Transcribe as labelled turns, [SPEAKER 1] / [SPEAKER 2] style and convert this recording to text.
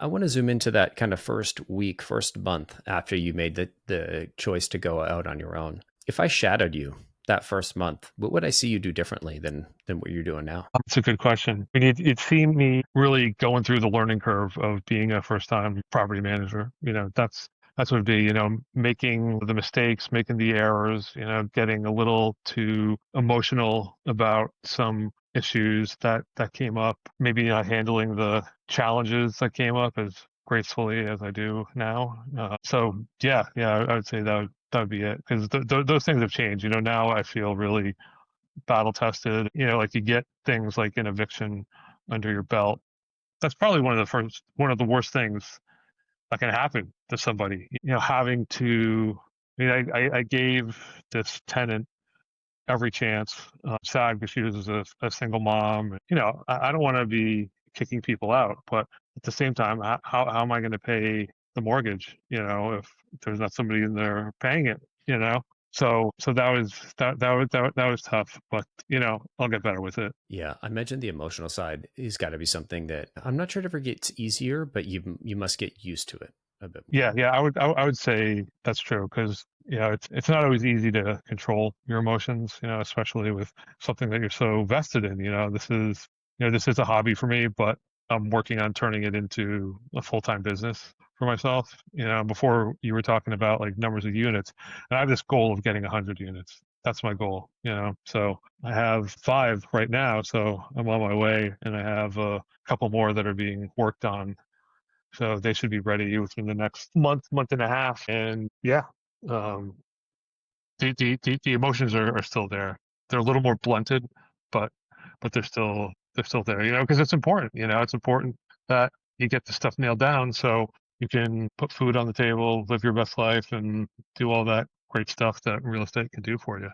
[SPEAKER 1] I want to zoom into that kind of first week, first month after you made the choice to go out on your own. If I shadowed you that first month, what would I see you do differently than what you're doing now?
[SPEAKER 2] That's a good question. I mean, you'd see me really going through the learning curve of being a first-time property manager. That's what it'd be. Making the mistakes, making the errors. Getting a little too emotional about some issues that came up. Maybe not handling the challenges that came up as gracefully as I do now. So yeah, I would say that would be it because those things have changed. Now I feel really battle tested. Like you get things like an eviction under your belt. That's probably one of the worst things that can happen to somebody. Having to. I mean, I gave this tenant every chance. Sad because she was a single mom. I don't want to be kicking people out, but at the same time, how am I going to pay the mortgage? If there's not somebody in there paying it. So that was tough, but I'll get better with it.
[SPEAKER 1] Yeah, I mentioned the emotional side has got to be something that I'm not sure it ever gets easier, but you must get used to it a bit more.
[SPEAKER 2] Yeah, I would say that's true because it's not always easy to control your emotions, especially with something that you're so vested in. This is a hobby for me, but I'm working on turning it into a full-time business for myself. Before you were talking about like numbers of units, and I have this goal of getting 100 units. That's my goal. So I have 5 right now, so I'm on my way, and I have a couple more that are being worked on, so they should be ready within the next month and a half. And yeah, um, the emotions are still there. They're a little more blunted, but they're still there. Because it's important. It's important that you get the stuff nailed down so you can put food on the table, live your best life, and do all that great stuff that real estate can do for you.